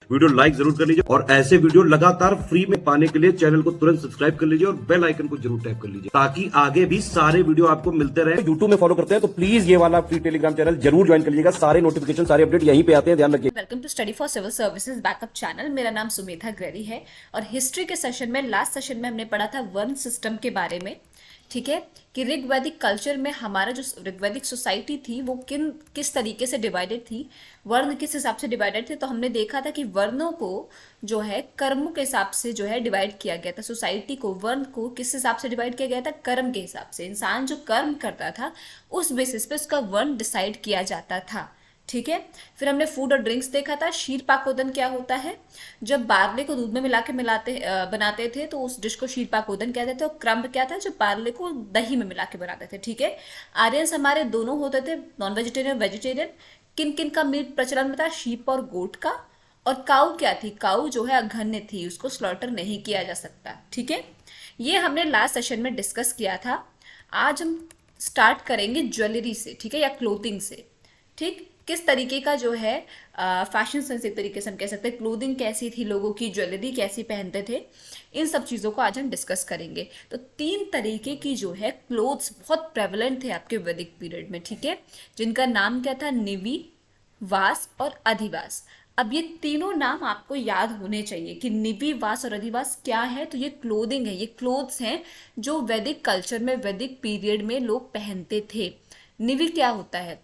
Video like जरूर कर लीजिए और ऐसे वीडियो लगातार फ्री में पाने के लिए चैनल को तुरंत सब्सक्राइब कर लीजिए और बेल आइकन को जरूर टैप कर लीजिए ताकि आगे भी सारे वीडियो आपको मिलते रहे। यूट्यूब में फॉलो करते हैं तो प्लीज ये वाला फ्री टेलीग्राम चैनल जरूर ज्वाइन कर लीजिएगा। सारे नोटिफिकेशन सारे अपडेट यहीं पे आते हैं, ध्यान रखिए। Welcome to study for civil services backup channel. मेरा नाम सुमेधा ग्रेरी है और हिस्ट्री के सेशन में लास्ट सेशन में हमने पढ़ा था वर्ण सिस्टम के बारे में। ठीक है कि ऋग्वैदिक कल्चर में हमारा जो ऋग्वैदिक सोसाइटी थी वो किस तरीके से डिवाइडेड थी, वर्ण किस हिसाब से डिवाइडेड थे। तो हमने देखा था कि वर्णों को जो है कर्मों के हिसाब से जो है डिवाइड किया गया था। सोसाइटी को वर्ण को किस हिसाब से डिवाइड किया गया था, कर्म के हिसाब से। इंसान जो कर्म करता था उस बेसिस पे उसका वर्ण डिसाइड किया जाता था। ठीक है, फिर हमने फूड और ड्रिंक्स देखा था। शीर पाकोदन क्या होता है, जब बार्ले को दूध में मिला के बनाते थे तो उस डिश को शीर पाकोदन कहते थे। और क्रम्ब क्या था, जब बार्ले को दही में मिला के बनाते थे। ठीक है, आर्यंस हमारे दोनों होते थे, नॉन वेजिटेरियन वेजिटेरियन। किन किन का मीट प्रचलन में था, शीप और गोट का। और काऊ क्या थी, काऊ जो है अघन्य थी, उसको स्लॉटर नहीं किया जा सकता। ठीक है, ये हमने लास्ट सेशन में डिस्कस किया था। आज हम स्टार्ट करेंगे ज्वेलरी से, ठीक है, या क्लोथिंग से। ठीक, किस तरीके का जो है फैशन सेंस, एक तरीके से हम कह सकते हैं क्लोथिंग कैसी थी लोगों की, ज्वेलरी कैसी पहनते थे, इन सब चीज़ों को आज हम डिस्कस करेंगे। तो 3 तरीके की जो है क्लोथ्स बहुत प्रेवलेंट थे आपके वैदिक पीरियड में। ठीक है, जिनका नाम क्या था, निवि, वास और अधिवास। अब ये तीनों नाम आपको याद होने चाहिए कि निवि, वास और अधिवास क्या है। तो ये क्लोथिंग है, ये क्लोथ्स हैं जो वैदिक कल्चर में वैदिक पीरियड में लोग पहनते थे। निवि क्या होता है,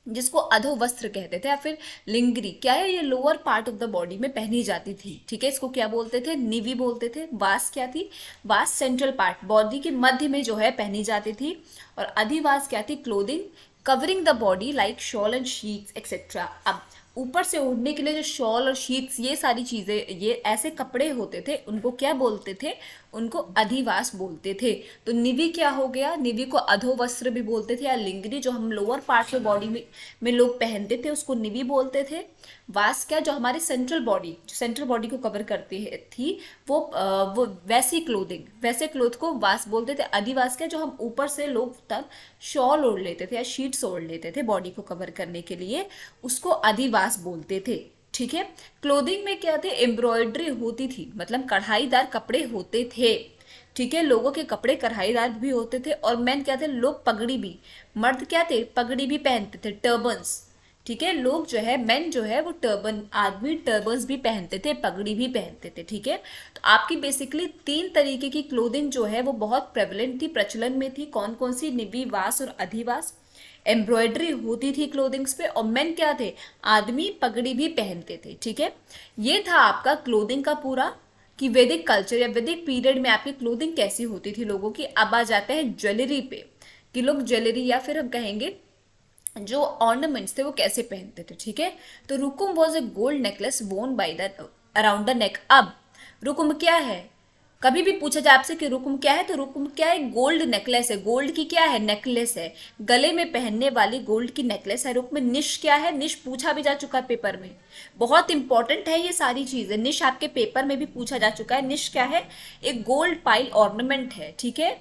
जिसको अधो वस्त्र कहते थे, या फिर लिंगरी क्या है, ये lower part of the body में पहनी जाती थी। ठीक है, इसको क्या बोलते थे, निवि बोलते थे। वास क्या थी, वास सेंट्रल पार्ट, बॉडी के मध्य में जो है पहनी जाती थी। और अधिवास क्या थी, clothing covering the body like shawl and sheets etcetera. अब ऊपर से ओढ़ने के लिए जो शॉल और शीट्स, ये सारी चीज़ें, ये ऐसे कपड़े होते थे, उनको क्या बोलते थे, उनको अधिवास बोलते थे। तो निवि क्या हो गया, निवि को अधो वस्त्र भी बोलते थे, या लिंगरी जो हम लोअर पार्ट में बॉडी में लोग पहनते थे उसको निवि बोलते थे। वास क्या, जो हमारी सेंट्रल बॉडी को कवर करती थी, वो वैसी क्लोथिंग, वैसे क्लोथ को वास बोलते थे। अधिवास क्या, जो हम ऊपर से लोग तब शॉल ओढ़ लेते थे या शीट्स ओढ़ लेते थे बॉडी को कवर करने के लिए, उसको अधिवास बोलते थे। ठीक है, क्लोथिंग में क्या थे, एम्ब्रॉयडरी होती थी, मतलब कढ़ाईदार कपड़े होते थे। ठीक है, लोगों के कपड़े कढ़ाईदार भी होते थे। और मेन क्या थे, लोग पगड़ी भी, मर्द क्या थे, पगड़ी भी पहनते थे, टर्बन्स। ठीक है, लोग जो है, मेन जो है वो टर्बन, आदमी टर्बन्स भी पहनते थे, पगड़ी भी पहनते थे। ठीक है, तो आपकी बेसिकली 3 तरीके की क्लोथिंग जो है वो बहुत प्रेवलेंट थी, प्रचलन में थी। कौन कौन सी, निवि, वास और अधिवास। एम्ब्रॉयडरी होती थी क्लोथिंग्स पे, और मेन क्या थे, आदमी पगड़ी भी पहनते थे। ठीक है, ये था आपका क्लोथिंग का पूरा कि वैदिक कल्चर या वैदिक पीरियड में आपकी क्लोथिंग कैसी होती थी लोगों की। अब आ जाते हैं ज्वेलरी पे कि लोग ज्वेलरी या फिर हम कहेंगे जो ऑर्नामेंट्स थे वो कैसे पहनते थे। ठीक है, तो Rukum was a gold necklace worn by the around the neck. अब रुकुम क्या है, कभी भी पूछा जाए आपसे कि रुकुम क्या है, तो रुकुम क्या है, गोल्ड नेकलेस है, गोल्ड की क्या है, नेकलेस है, गले में पहनने वाली गोल्ड की नेकलेस है। रुक में निश क्या है, निश पूछा भी जा चुका है पेपर में, बहुत इंपॉर्टेंट है ये सारी चीजें। निश आपके पेपर में भी पूछा जा चुका है। निश क्या है, एक गोल्ड पाइल ऑर्नामेंट है। ठीक है,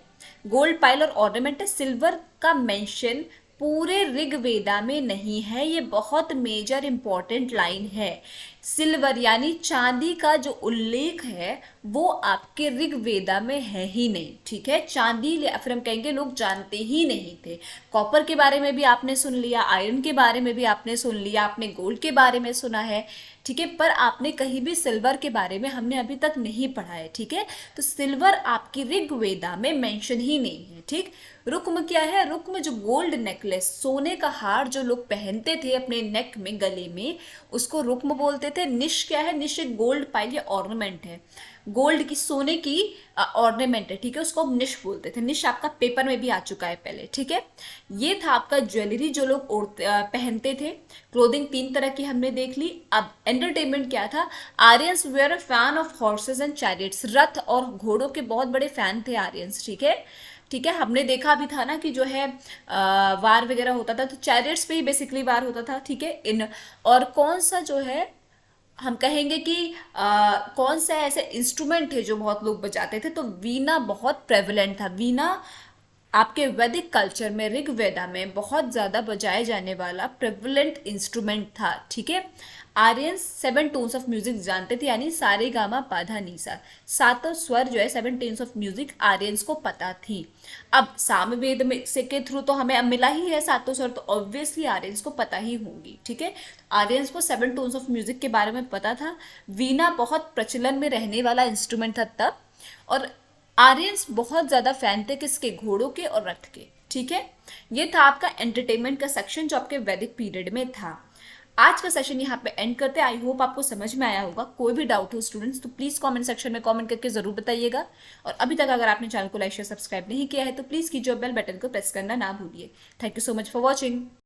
गोल्ड पाइल और ऑर्नामेंट है। सिल्वर का मेंशन पूरे ऋग्वेदा में नहीं है, ये बहुत मेजर इंपॉर्टेंट लाइन है। सिल्वर यानी चांदी का जो उल्लेख है वो आपके ऋग्वेदा में है ही नहीं। ठीक है, चांदी या फिर हम कहेंगे लोग जानते ही नहीं थे। कॉपर के बारे में भी आपने सुन लिया, आयरन के बारे में भी आपने सुन लिया, आपने गोल्ड के बारे में सुना है। ठीक है, पर आपने कहीं भी सिल्वर के बारे में हमने अभी तक नहीं पढ़ा है। ठीक है, तो सिल्वर आपकी ऋग्वेदा में मेंशन ही नहीं है। ठीक, रुक्म क्या है, रुक्म जो गोल्ड नेकलेस, सोने का हार जो लोग पहनते थे अपने नेक में, गले में, उसको रुक्म बोलते थे। निश क्या है, निश एक गोल्ड पाइल या ऑर्नामेंट है, गोल्ड की, सोने की ऑर्नामेंट है। ठीक है, उसको हम निश बोलते थे। निश आपका पेपर में भी आ चुका है पहले। ठीक है, ये था आपका ज्वेलरी जो लोग पहनते थे। क्लोथिंग 3 तरह की हमने देख ली। अब एंटरटेनमेंट क्या था, Aryans were a fan of horses and chariots, रथ और घोड़ों के बहुत बड़े फैन थे आर्यंस। ठीक है, ठीक है, हमने देखा भी था ना कि जो है वार वगैरह होता था तो चैरियट्स पे ही बेसिकली वार होता था। ठीक है, इन और कौन सा जो है हम कहेंगे कि कौन सा ऐसे इंस्ट्रूमेंट थे जो बहुत लोग बजाते थे, तो वीणा बहुत प्रेवलेंट था। वीणा आपके वैदिक कल्चर में ऋग्वेदा में बहुत ज़्यादा बजाए जाने वाला प्रेवलेंट इंस्ट्रूमेंट था, ठीक है। आर्यंस 7 टोन्स ऑफ म्यूजिक जानते थे, यानी सारे गामा पाधा नीसा, सातों स्वर जो है 7 टोन्स ऑफ म्यूजिक आर्यंस को पता थी। अब सामवेद में से के थ्रू तो हमें अब मिला ही है सातों स्वर, तो ऑब्वियसली आर्यंस को पता ही होंगी, ठीक है। आर्यंस को 7 टोन्स ऑफ म्यूजिक के बारे में पता था। वीणा बहुत प्रचलन में रहने वाला इंस्ट्रूमेंट था तब, और आर्यंस बहुत ज्यादा फैन थे किसके, घोड़ों के और रथ के, ठीक है। ये था आपका एंटरटेनमेंट का सेक्शन जो आपके वैदिक पीरियड में था। आज का सेशन यहाँ पे एंड करते हैं। आई होप आपको समझ में आया होगा। कोई भी डाउट हो स्टूडेंट्स तो प्लीज कमेंट सेक्शन में कमेंट करके जरूर बताइएगा। और अभी तक अगर आपने चैनल को लाइक शेयर सब्सक्राइब नहीं किया है तो प्लीज कीजिए, बेल बटन को प्रेस करना ना भूलिए। Thank you so much for watching.